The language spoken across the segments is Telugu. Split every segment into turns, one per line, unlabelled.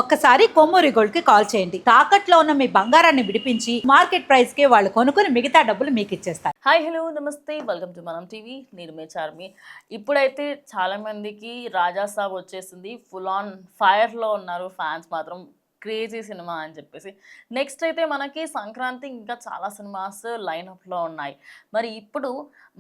ఒక్కసారి కొమ్మూరి గోల్డ్ కి కాల్ చేయండి. తాకట్లో ఉన్న మీ బంగారాన్ని విడిపించి మార్కెట్ ప్రైస్ కి వాళ్ళు కొనుక్కుని మిగతా డబ్బులు మీకు ఇచ్చేస్తారు.
హాయ్ హలో నమస్తే, వెల్కమ్ టు మనం టీవీ. నేను మే చార్మి. ఇప్పుడైతే చాలా మందికి రాజా సాబ్ వచ్చేసింది, ఫుల్ ఆన్ ఫైర్లో ఉన్నారు ఫ్యాన్స్ మాత్రం. క్రేజీ సినిమా అని చెప్పేసి. నెక్స్ట్ అయితే మనకి సంక్రాంతి ఇంకా చాలా సినిమాస్ లైనప్లో ఉన్నాయి. మరి ఇప్పుడు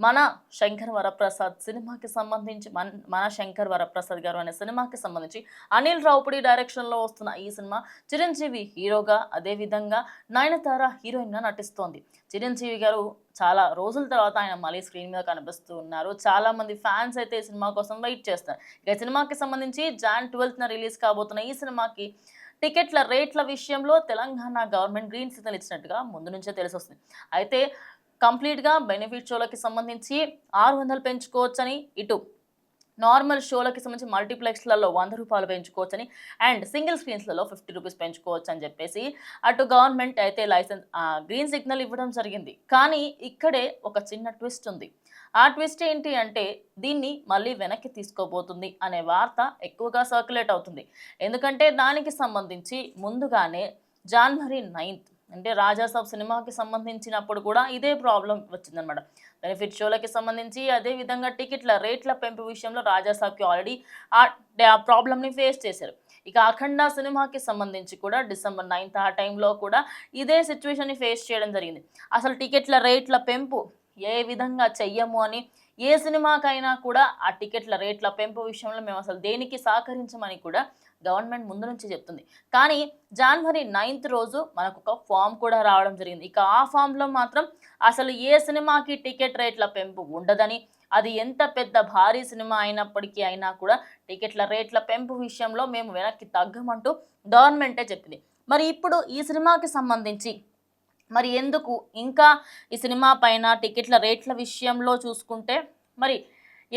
మన శంకర్ వరప్రసాద్ సినిమాకి సంబంధించి మన శంకర్ వరప్రసాద్ గారు అనే సినిమాకి సంబంధించి అనిల్ రావుపుడి డైరెక్షన్లో వస్తున్న ఈ సినిమా చిరంజీవి హీరోగా, అదేవిధంగా నయనతార హీరోయిన్గా నటిస్తోంది. చిరంజీవి గారు చాలా రోజుల తర్వాత ఆయన మళ్ళీ స్క్రీన్ మీద కనిపిస్తూ ఉన్నారు. చాలా మంది ఫ్యాన్స్ అయితే ఈ సినిమా కోసం వెయిట్ చేస్తారు. ఇక సినిమాకి సంబంధించి Jan 12న రిలీజ్ కాబోతున్న ఈ సినిమాకి టికెట్ల రేట్ల విషయంలో తెలంగాణ గవర్నమెంట్ గ్రీన్ సిగ్నల్ ఇచ్చినట్టుగా ముందు నుంచే తెలిసొస్తుంది. అయితే కంప్లీట్గా బెనిఫిట్ షోలకి సంబంధించి 600 పెంచుకోవచ్చని, ఇటు నార్మల్ షోలకి సంబంధించి మల్టీప్లెక్స్లలో 100 రూపాయలు పెంచుకోవచ్చని, అండ్ సింగిల్ స్క్రీన్స్లలో 50 రూపీస్ పెంచుకోవచ్చు అని చెప్పేసి అటు గవర్నమెంట్ అయితే లైసెన్స్ గ్రీన్ సిగ్నల్ ఇవ్వడం జరిగింది. కానీ ఇక్కడే ఒక చిన్న ట్విస్ట్ ఉంది. ఆ ట్విస్ట్ ఏంటి అంటే దీన్ని మళ్ళీ వెనక్కి తీసుకోబోతుంది అనే వార్త ఎక్కువగా సర్క్యులేట్ అవుతుంది. ఎందుకంటే దానికి సంబంధించి ముందుగానే January 9th అంటే రాజాసాబ్ సినిమాకి సంబంధించినప్పుడు కూడా ఇదే ప్రాబ్లం వచ్చిందనమాట. బెనిఫిట్ షోలకి సంబంధించి, అదేవిధంగా టికెట్ల రేట్ల పెంపు విషయంలో రాజాసాబ్కి ఆల్రెడీ ఆ ప్రాబ్లమ్ని ఫేస్ చేశారు. ఇక అఖండ సినిమాకి సంబంధించి కూడా December 9th ఆ టైంలో కూడా ఇదే సిచ్యువేషన్ని ఫేస్ చేయడం జరిగింది. అసలు టికెట్ల రేట్ల పెంపు ఏ విధంగా చెయ్యము అని, ఏ సినిమాకైనా కూడా ఆ టికెట్ల రేట్ల పెంపు విషయంలో మేము అసలు దేనికి సహకరించమని కూడా గవర్నమెంట్ ముందు నుంచి చెప్తుంది. కానీ January 9th రోజు మనకు ఒక ఫామ్ కూడా రావడం జరిగింది. ఇక ఆ ఫామ్లో మాత్రం అసలు ఏ సినిమాకి టికెట్ రేట్ల పెంపు ఉండదని, అది ఎంత పెద్ద భారీ సినిమా అయినప్పటికీ అయినా కూడా టికెట్ల రేట్ల పెంపు విషయంలో మేము వెనక్కి తగ్గమంటూ గవర్నమెంటే చెప్పింది. మరి ఇప్పుడు ఈ సినిమాకి సంబంధించి మరి ఎందుకు ఇంకా ఈ సినిమా పైన టికెట్ల రేట్ల విషయంలో చూసుకుంటే మరి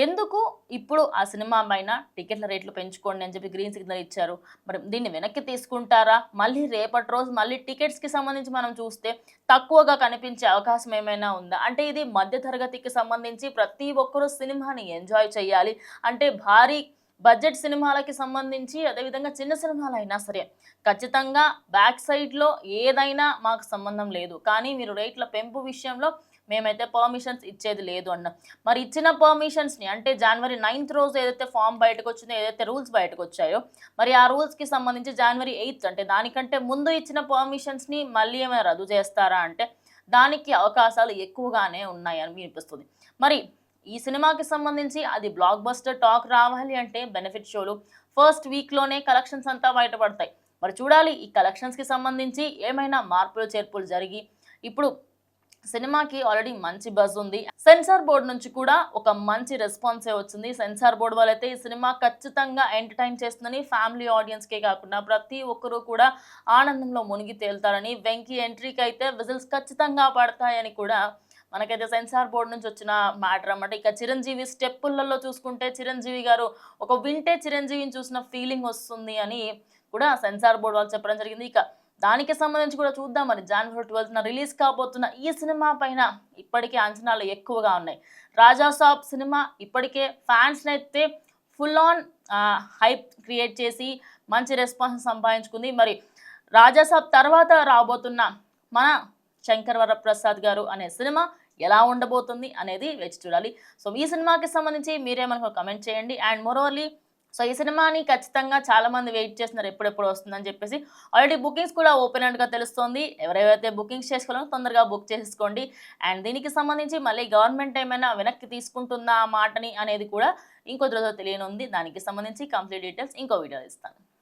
ఎందుకు ఇప్పుడు ఆ సినిమా పైన టికెట్ల రేట్లు పెంచుకోండి అని చెప్పి గ్రీన్ సిగ్నల్ ఇచ్చారు? మరి దీన్ని వెనక్కి తీసుకుంటారా? మళ్ళీ రేపటి రోజు మళ్ళీ టికెట్స్కి సంబంధించి మనం చూస్తే తక్కువగా కనిపించే అవకాశం ఏమైనా ఉందా? అంటే ఇది మధ్యతరగతికి సంబంధించి ప్రతి ఒక్కరూ సినిమాని ఎంజాయ్ చేయాలి అంటే భారీ బడ్జెట్ సినిమాలకి సంబంధించి, అదేవిధంగా చిన్న సినిమాలైనా సరే ఖచ్చితంగా బ్యాక్ సైడ్లో ఏదైనా మాకు సంబంధం లేదు, కానీ మీరు రేట్ల పెంపు విషయంలో మేమైతే పర్మిషన్స్ ఇచ్చేది లేదు అన్న. మరి ఇచ్చిన పర్మిషన్స్ని అంటే January 9th రోజు ఏదైతే ఫామ్ బయటకు వచ్చిందో, ఏదైతే రూల్స్ బయటకు వచ్చాయో, మరి ఆ రూల్స్కి సంబంధించి January 8th అంటే దానికంటే ముందు ఇచ్చిన పర్మిషన్స్ని మళ్ళీ ఏమైనా రద్దు చేస్తారా అంటే దానికి అవకాశాలు ఎక్కువగానే ఉన్నాయని వినిపిస్తుంది. మరి ఈ సినిమాకి సంబంధించి అది బ్లాక్ బస్టర్ టాక్ రావాలి అంటే బెనిఫిట్ షోలు ఫస్ట్ వీక్లోనే కలెక్షన్స్ అంతా బయటపడతాయి. మరి చూడాలి ఈ కలెక్షన్స్కి సంబంధించి ఏమైనా మార్పులు చేర్పులు జరిగి, ఇప్పుడు సినిమాకి ఆల్రెడీ మంచి బజ్ ఉంది. సెన్సార్ బోర్డు నుంచి కూడా ఒక మంచి రెస్పాన్సే వచ్చింది. సెన్సార్ బోర్డు వాళ్ళైతే ఈ సినిమా ఖచ్చితంగా ఎంటర్టైన్ చేస్తుందని, ఫ్యామిలీ ఆడియన్స్కే కాకుండా ప్రతి ఒక్కరూ కూడా ఆనందంలో మునిగి తేలుతారని, వెంకీ ఎంట్రీకి అయితే విజిల్స్ ఖచ్చితంగా పడతాయని కూడా మనకైతే సెన్సార్ బోర్డు నుంచి వచ్చిన మ్యాటర్ అన్నమాట. ఇక చిరంజీవి స్టెప్పులలో చూసుకుంటే చిరంజీవి గారు ఒక వింటే చిరంజీవిని చూసిన ఫీలింగ్ వస్తుంది అని కూడా సెన్సార్ బోర్డు వాళ్ళు చెప్పడం జరిగింది. ఇక దానికి సంబంధించి కూడా చూద్దాం. మరి January 12న రిలీజ్ కాబోతున్న ఈ సినిమా పైన ఇప్పటికే అంచనాలు ఎక్కువగా ఉన్నాయి. రాజాసాబ్ సినిమా ఇప్పటికే ఫ్యాన్స్ని అయితే ఫుల్ ఆన్ హైప్ క్రియేట్ చేసి మంచి రెస్పాన్స్ సంపాదించుకుంది. మరి రాజాసాబ్ తర్వాత రాబోతున్న మన శంకర్ వరప్రసాద్ గారు అనే సినిమా ఎలా ఉండబోతుంది అనేది వేచి చూడాలి. సో ఈ సినిమాకి సంబంధించి మీరేమనుకో కమెంట్ చేయండి. అండ్ మోరోవర్లీ సో ఈ సినిమాని ఖచ్చితంగా చాలామంది వెయిట్ చేస్తున్నారు ఎప్పుడెప్పుడు వస్తుందని చెప్పేసి. ఆల్రెడీ బుకింగ్స్ కూడా ఓపెన్ అయినట్టుగా తెలుస్తుంది. ఎవరైతే బుకింగ్స్ చేసుకోవాలో తొందరగా బుక్ చేసుకోండి. అండ్ దీనికి సంబంధించి మళ్ళీ గవర్నమెంట్ ఏమైనా వెనక్కి తీసుకుంటుందా ఆ మాటని అనేది కూడా ఇంకో రోజు తెలియనుంది. దానికి సంబంధించి కంప్లీట్ డీటెయిల్స్ ఇంకో వీడియో ఇస్తాను.